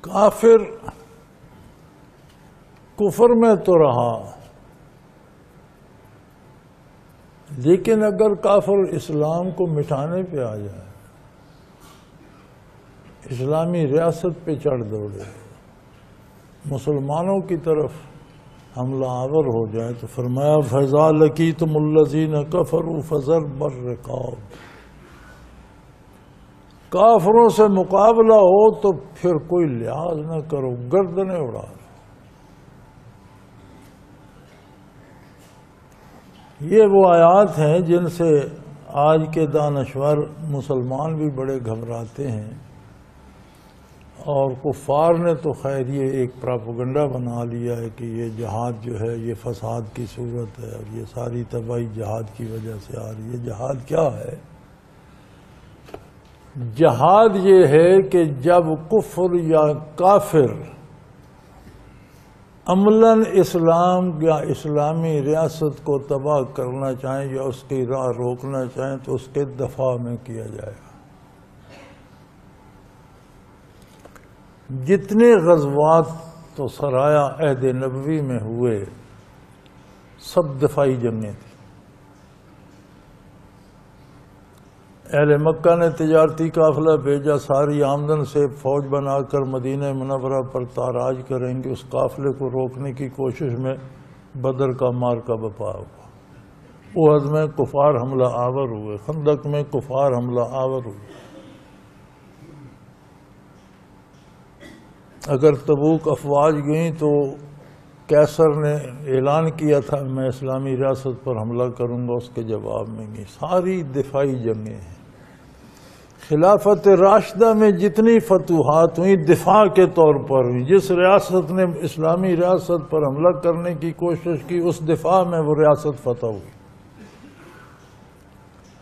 کافر کفر میں تو رہا، لیکن اگر کافر اسلام کو مٹانے پہ آ جائے، اسلامی ریاست پہ چڑھ دوڑے، مسلمانوں کی طرف حملہ آور ہو جائے، تو فرمایا فَإِذَا لَقِيتُمُ الَّذِينَ كَفَرُوا فَضَرْبَ الرِّقَابِ، کافروں سے مقابلہ ہو تو پھر کوئی لحاظ نہ کرو، گردنیں اڑا دو۔ یہ وہ آیات ہیں جن سے آج کے دانشور مسلمان بھی بڑے گھبراتے ہیں، اور کفار نے تو خیر یہ ایک پراپیگنڈا بنا لیا ہے کہ یہ جہاد جو ہے یہ فساد کی صورت ہے، اور یہ ساری تباہی جہاد کی وجہ سے آ رہی ہے۔ جہاد کیا ہے؟ جہاد یہ ہے کہ جب کفر یا کافر عملاً اسلام یا اسلامی ریاست کو تباہ کرنا چاہیں یا اس کی راہ روکنا چاہیں تو اس کے دفاع میں کیا جائے گا۔ جتنے غزوات تو سرایہ عہد نبوی میں ہوئے سب دفاعی جنگیں تھیں۔ اہل مکہ نے تجارتی قافلہ بھیجا، ساری آمدن سے فوج بنا کر مدینہ منورہ پر تاراج کریں گے، اس قافلے کو روکنے کی کوشش میں بدر کا معرکہ بپا ہوا، احد میں کفار حملہ آور ہوئے، خندق میں کفار حملہ آور ہوئے۔ اگر تبوک افواج گئیں تو کیسر نے اعلان کیا تھا میں اسلامی ریاست پر حملہ کروں گا، اس کے جواب میں گئی۔ ساری دفاعی جنگیں ہیں۔ خلافت راشدہ میں جتنی فتوحات ہوئی دفاع کے طور پر ہوئی، جس ریاست نے اسلامی ریاست پر حملہ کرنے کی کوشش کی اس دفاع میں وہ ریاست فتح ہوئی۔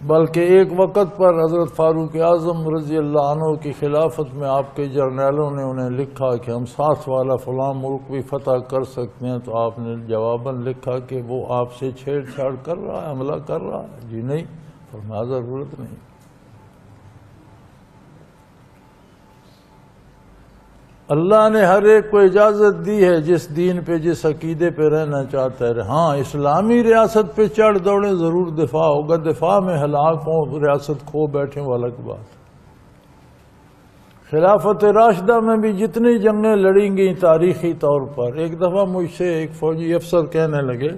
بلکہ ایک وقت پر حضرت فاروق اعظم رضی اللہ عنہ کی خلافت میں آپ کے جرنیلوں نے انہیں لکھا کہ ہم ساتھ والا فلاں ملک بھی فتح کر سکتے ہیں، تو آپ نے جواباً لکھا کہ وہ آپ سے چھیڑ چھاڑ کر رہا ہے، حملہ کر رہا ہے۔ جی نہیں، فرمایا ضرورت نہیں۔ اللہ نے ہر ایک کو اجازت دی ہے جس دین پہ جس عقیدے پہ رہنا چاہتا ہے۔ ہاں اسلامی ریاست پہ چڑھ دوڑے ضرور دفاع ہوگا، دفاع میں ہلاک ہوں ریاست کھو بیٹھیں وہ الگ بات۔ خلافت راشدہ میں بھی جتنی جنگیں لڑیں گئی تاریخی طور پر، ایک دفعہ مجھ سے ایک فوجی افسر کہنے لگے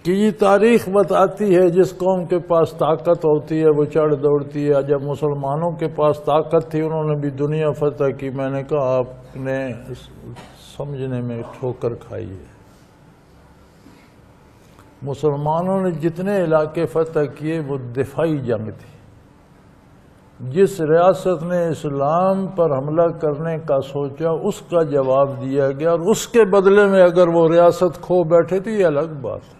کہ یہ تاریخ بتاتی ہے جس قوم کے پاس طاقت ہوتی ہے وہ چڑھ دوڑتی ہے، جب مسلمانوں کے پاس طاقت تھی انہوں نے بھی دنیا فتح کی۔ میں نے کہا آپ نے سمجھنے میں ٹھوکر کھائی ہے۔ مسلمانوں نے جتنے علاقے فتح کیے وہ دفاعی جنگ تھی۔ جس ریاست نے اسلام پر حملہ کرنے کا سوچا اس کا جواب دیا گیا، اور اس کے بدلے میں اگر وہ ریاست کھو بیٹھے تو یہ الگ بات ہے۔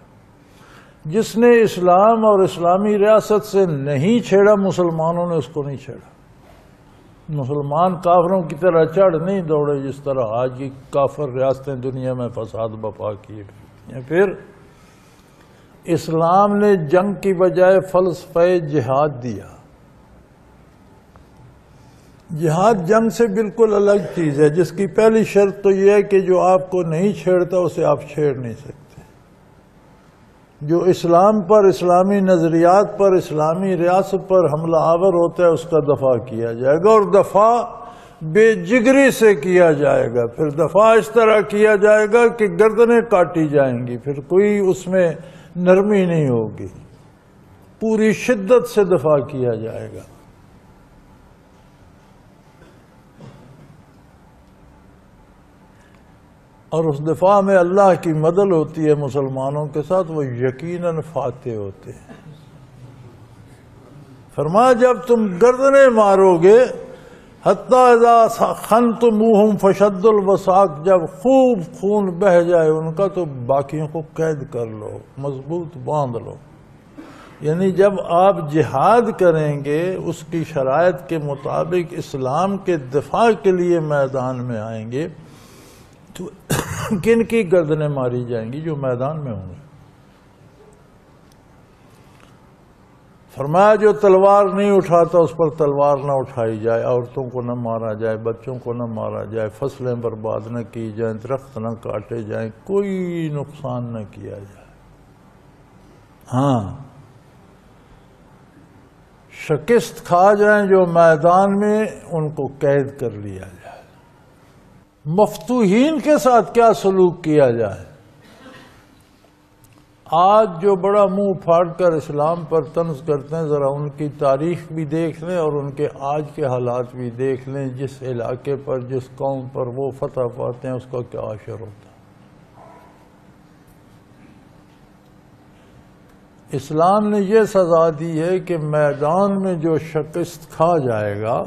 جس نے اسلام اور اسلامی ریاست سے نہیں چھیڑا مسلمانوں نے اس کو نہیں چھیڑا۔ مسلمان کافروں کی طرح چڑھ نہیں دوڑے جس طرح آج کی کافر ریاستیں دنیا میں فساد بپا کیے ہیں۔ پھر اسلام نے جنگ کی بجائے فلسفہ جہاد دیا۔ جہاد جنگ سے بالکل الگ چیز ہے، جس کی پہلی شرط تو یہ ہے کہ جو آپ کو نہیں چھیڑتا اسے آپ چھیڑ نہیں سکتے۔ جو اسلام پر، اسلامی نظریات پر، اسلامی ریاست پر حملہ آور ہوتا ہے اس کا دفاع کیا جائے گا، اور دفاع بے جگری سے کیا جائے گا۔ پھر دفاع اس طرح کیا جائے گا کہ گردنیں کاٹی جائیں گی، پھر کوئی اس میں نرمی نہیں ہوگی، پوری شدت سے دفاع کیا جائے گا۔ اور اس دفاع میں اللہ کی مدد ہوتی ہے مسلمانوں کے ساتھ، وہ یقیناً فاتح ہوتے ہیں۔ فرمایا جب تم گردنیں مارو گے، حتی اذا خنتموہم فشد الوثاق، جب خوب خون بہہ جائے ان کا تو باقیوں کو قید کر لو، مضبوط باندھ لو۔ یعنی جب آپ جہاد کریں گے اس کی شرائط کے مطابق اسلام کے دفاع کے لیے میدان میں آئیں گے تو کن کی گردنیں ماری جائیں گی؟ جو میدان میں ہوں گے۔ فرمایا جو تلوار نہیں اٹھاتا اس پر تلوار نہ اٹھائی جائے، عورتوں کو نہ مارا جائے، بچوں کو نہ مارا جائے، فصلیں برباد نہ کی جائیں، درخت نہ کاٹے جائیں، کوئی نقصان نہ کیا جائے۔ ہاں، شکست کھا جائیں جو میدان میں، ان کو قید کر لیا جائے۔ مفتوحین کے ساتھ کیا سلوک کیا جائے؟ آج جو بڑا منہ پھاڑ کر اسلام پر طنز کرتے ہیں، ذرا ان کی تاریخ بھی دیکھ لیں اور ان کے آج کے حالات بھی دیکھ لیں۔ جس علاقے پر، جس قوم پر وہ فتح پاتے ہیں، اس کا کیا اثر ہوتا ہے۔ اسلام نے یہ سزا دی ہے کہ میدان میں جو شکست کھا جائے گا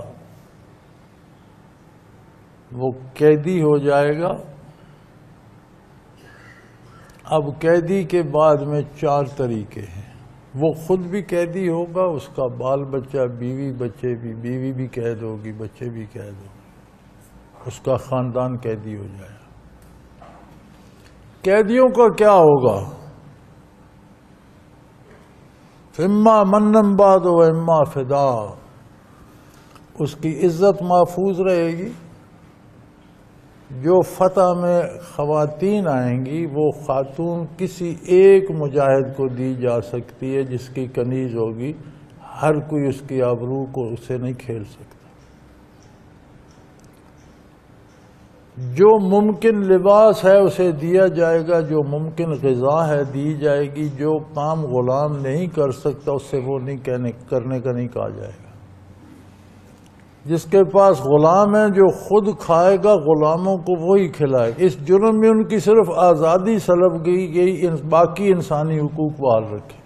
وہ قیدی ہو جائے گا۔ اب قیدی کے بعد میں 4 طریقے ہیں۔ وہ خود بھی قیدی ہوگا، اس کا بال بچہ، بیوی بچے بھی، بیوی بھی قید ہوگی، بچے بھی قید ہوگی، اس کا خاندان قیدی ہو جائے گا۔ قیدیوں کا کیا ہوگا؟ اما منن بعد و اما فدا، اس کی عزت محفوظ رہے گی۔ جو فتح میں خواتین آئیں گی وہ خاتون کسی ایک مجاہد کو دی جا سکتی ہے جس کی کنیز ہوگی، ہر کوئی اس کی آبرو کو اسے نہیں کھیل سکتا۔ جو ممکن لباس ہے اسے دیا جائے گا، جو ممکن غذا ہے دی جائے گی، جو کام غلام نہیں کر سکتا اس سے وہ نہیں کرنے کا نہیں کہا جائے گا۔ جس کے پاس غلام ہے جو خود کھائے گا غلاموں کو وہی کھلائے گا۔ اس جرم میں ان کی صرف آزادی سلب گئی، باقی انسانی حقوق بحال رکھے۔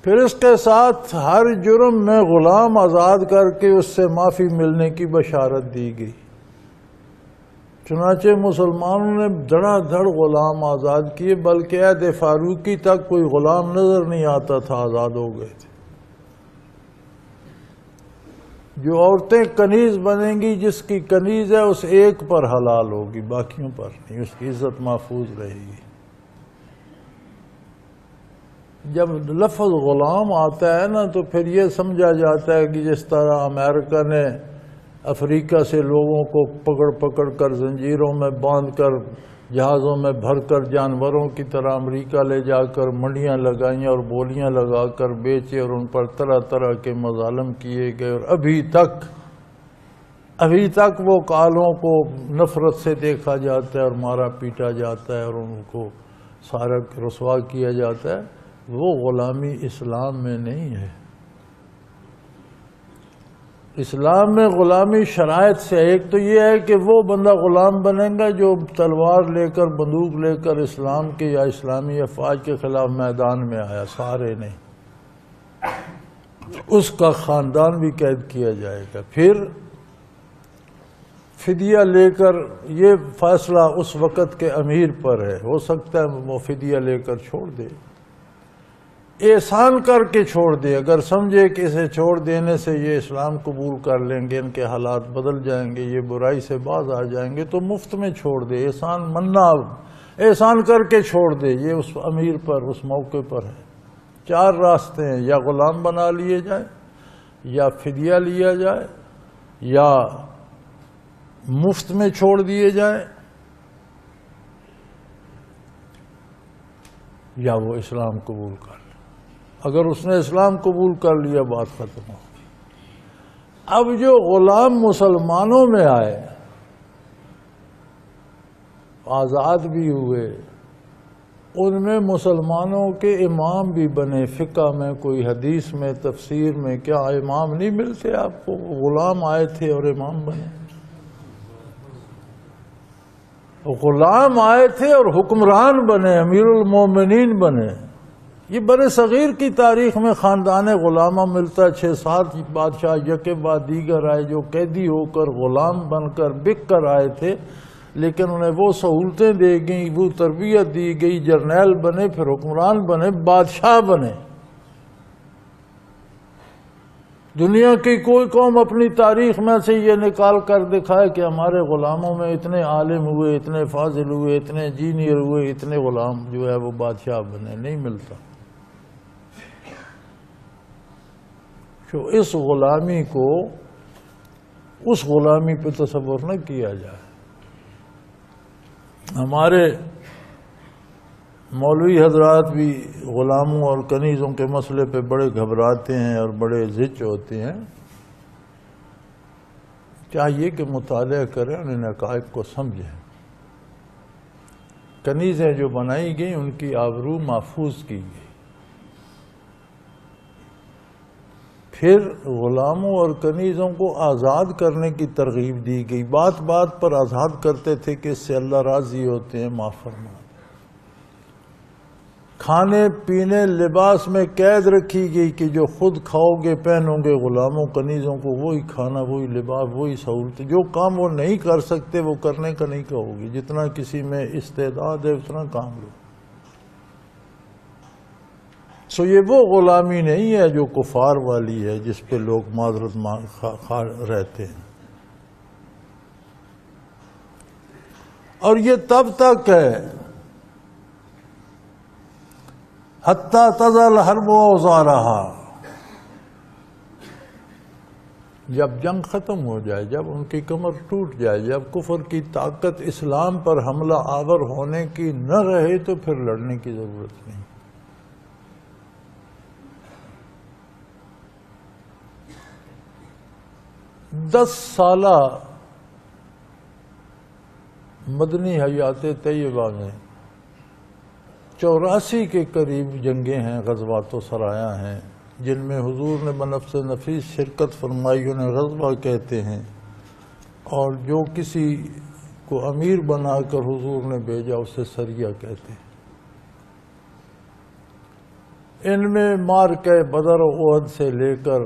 پھر اس کے ساتھ ہر جرم میں غلام آزاد کر کے اس سے معافی ملنے کی بشارت دی گئی۔ چنانچہ مسلمانوں نے دھڑا دھڑ غلام آزاد کیے، بلکہ عہد فاروقی تک کوئی غلام نظر نہیں آتا تھا، آزاد ہو گئے تھے۔ جو عورتیں کنیز بنیں گی، جس کی کنیز ہے اس ایک پر حلال ہوگی، باقیوں پر نہیں، اس کی عزت محفوظ رہے گی۔ جب لفظ غلام آتا ہے نا تو پھر یہ سمجھا جاتا ہے کہ جس طرح امریکہ نے افریقہ سے لوگوں کو پکڑ پکڑ کر زنجیروں میں باندھ کر جہازوں میں بھر کر جانوروں کی طرح امریکہ لے جا کر منڈیاں لگائیں اور بولیاں لگا کر بیچے اور ان پر طرح طرح کے مظالم کیے گئے، اور ابھی تک وہ کالوں کو نفرت سے دیکھا جاتا ہے اور مارا پیٹا جاتا ہے اور ان کو سارا رسوا کیا جاتا ہے۔ وہ غلامی اسلام میں نہیں ہے۔ اسلام میں غلامی شرائط سے ایک تو یہ ہے کہ وہ بندہ غلام بنے گا جو تلوار لے کر، بندوق لے کر اسلام کے یا اسلامی افواج کے خلاف میدان میں آیا، سارے نہیں، اس کا خاندان بھی قید کیا جائے گا۔ پھر فدیہ لے کر، یہ فیصلہ اس وقت کے امیر پر ہے، ہو سکتا ہے وہ فدیہ لے کر چھوڑ دے، احسان کر کے چھوڑ دے۔ اگر سمجھے کہ اسے چھوڑ دینے سے یہ اسلام قبول کر لیں گے، ان کے حالات بدل جائیں گے، یہ برائی سے باز آ جائیں گے، تو مفت میں چھوڑ دے، احسان کر کے چھوڑ دے۔ یہ اس امیر پر اس موقع پر ہے۔ 4 راستے ہیں، یا غلام بنا لیے جائے، یا فدیہ لیا جائے، یا مفت میں چھوڑ دیے جائیں، یا وہ اسلام قبول کر لے۔ اگر اس نے اسلام قبول کر لیا بات ختم ہو گئی۔ اب جو غلام مسلمانوں میں آئے، آزاد بھی ہوئے، ان میں مسلمانوں کے امام بھی بنے، فقہ میں، کوئی حدیث میں، تفسیر میں۔ کیا امام نہیں ملتے آپ کو؟ غلام آئے تھے اور امام بنے۔ غلام آئے تھے اور حکمران بنے، امیر المومنین بنے۔ یہ بر صغیر کی تاریخ میں خاندان غلامہ ملتا، 6-7 بادشاہ یکے بعد دیگر آئے جو قیدی ہو کر، غلام بن کر، بک کر آئے تھے، لیکن انہیں وہ سہولتیں دی گئیں، وہ تربیت دی گئی، جرنیل بنے، پھر حکمران بنے، بادشاہ بنے۔ دنیا کی کوئی قوم اپنی تاریخ میں سے یہ نکال کر دکھائے کہ ہمارے غلاموں میں اتنے عالم ہوئے، اتنے فاضل ہوئے، اتنے انجینئر ہوئے، اتنے غلام جو ہے وہ بادشاہ بنے، نہیں ملتا۔ کہ اس غلامی کو اس غلامی پہ تصور نہ کیا جائے۔ ہمارے مولوی حضرات بھی غلاموں اور کنیزوں کے مسئلے پہ بڑے گھبراتے ہیں اور بڑے زچ ہوتے ہیں۔ چاہیے کہ مطالعہ کریں اور ان حقائق کو سمجھیں۔ کنیزیں جو بنائی گئیں ان کی آبرو محفوظ کی گئی، پھر غلاموں اور کنیزوں کو آزاد کرنے کی ترغیب دی گئی، بات بات پر آزاد کرتے تھے کہ اس سے اللہ راضی ہوتے ہیں، معاف فرمائے۔ کھانے پینے لباس میں قید رکھی گئی کہ جو خود کھاؤ گے پہنو گے، غلاموں کنیزوں کو وہی کھانا، وہی لباس، وہی سہولت، جو کام وہ نہیں کر سکتے وہ کرنے کا نہیں کہو گی، جتنا کسی میں استعداد ہے اتنا کام لو۔ سو یہ وہ غلامی نہیں ہے جو کفار والی ہے جس پہ لوگ معذرت رہتے ہیں، اور یہ تب تک ہے حتیٰ تضع الحرب اوزارہا، جب جنگ ختم ہو جائے، جب ان کی کمر ٹوٹ جائے، جب کفر کی طاقت اسلام پر حملہ آور ہونے کی نہ رہے تو پھر لڑنے کی ضرورت نہیں۔ 10 سالہ مدنی حیات طیبہ میں 84 کے قریب جنگیں ہیں، غزوات و سرایاں ہیں، جن میں حضور نے بنفس نفیس شرکت فرمائی، انہیں غزوہ کہتے ہیں، اور جو کسی کو امیر بنا کر حضور نے بھیجا اسے سریہ کہتے ہیں۔ ان میں معرکہ بدر و احد سے لے کر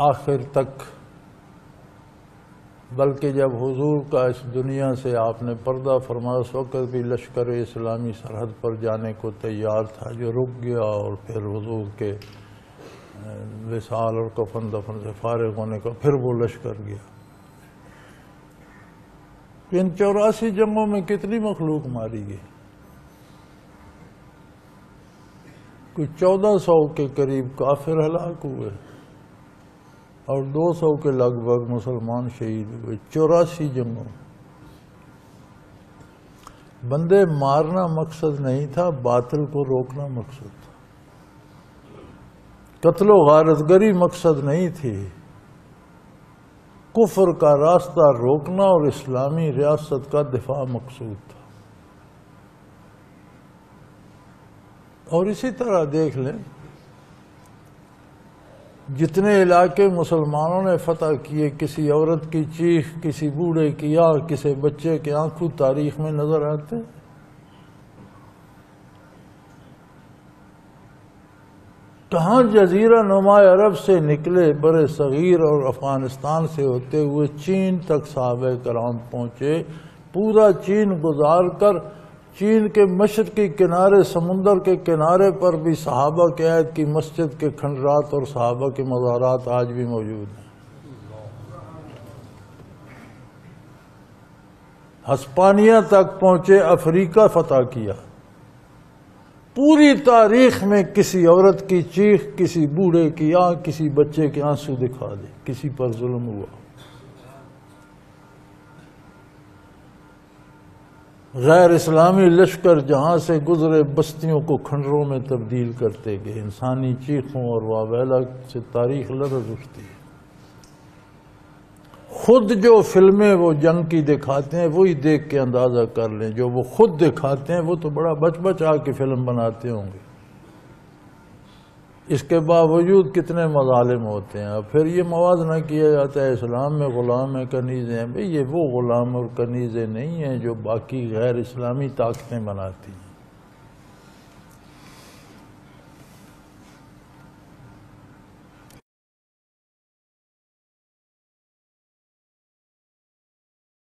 آخر تک، بلکہ جب حضور کا اس دنیا سے آپ نے پردہ فرمایا اس وقت بھی لشکر اسلامی سرحد پر جانے کو تیار تھا، جو رک گیا، اور پھر حضور کے وصال اور کفن دفن سے فارغ ہونے کا پھر وہ لشکر گیا۔ ان 84 جنگوں میں کتنی مخلوق ماری گئی؟ کوئی 1400 کے قریب کافر ہلاک ہوئے اور 200 کے لگ بھگ مسلمان شہید ہوئے 84 جنگوں۔ بندے مارنا مقصد نہیں تھا، باطل کو روکنا مقصد تھا، قتل و غارت گری مقصد نہیں تھی، کفر کا راستہ روکنا اور اسلامی ریاست کا دفاع مقصود تھا۔ اور اسی طرح دیکھ لیں، جتنے علاقے مسلمانوں نے فتح کیے، کسی عورت کی چیخ، کسی بوڑھے کی آہ، کسی بچے کے آنکھوں تاریخ میں نظر آتے۔ کہاں جزیرہ نما عرب سے نکلے، بر صغیر اور افغانستان سے ہوتے ہوئے چین تک صحابہ کرام پہنچے، پورا چین گزار کر چین کے مشرقی کنارے، سمندر کے کنارے پر بھی صحابہ کے عہد کی مسجد کے کھنڈرات اور صحابہ کے مزارات آج بھی موجود ہیں۔ ہسپانیہ تک پہنچے، افریقہ فتح کیا۔ پوری تاریخ میں کسی عورت کی چیخ، کسی بوڑھے کی آنکھ، کسی بچے کے آنسو دکھا دے، کسی پر ظلم ہوا۔ غیر اسلامی لشکر جہاں سے گزرے بستیوں کو کھنڈروں میں تبدیل کرتے گئے، انسانی چیخوں اور واویلا سے تاریخ لرز اٹھتی ہے۔ خود جو فلمیں وہ جنگ کی دکھاتے ہیں وہی دیکھ کے اندازہ کر لیں، جو وہ خود دکھاتے ہیں وہ تو بڑا بچ بچ آ کے فلم بناتے ہوں گے، اس کے باوجود کتنے مظالم ہوتے ہیں۔ اور پھر یہ موازنہ کیا جاتا ہے اسلام میں غلام ہیں، کنیزیں ہیں۔ بھئی یہ وہ غلام اور کنیزیں نہیں ہیں جو باقی غیر اسلامی طاقتیں بناتی ہیں۔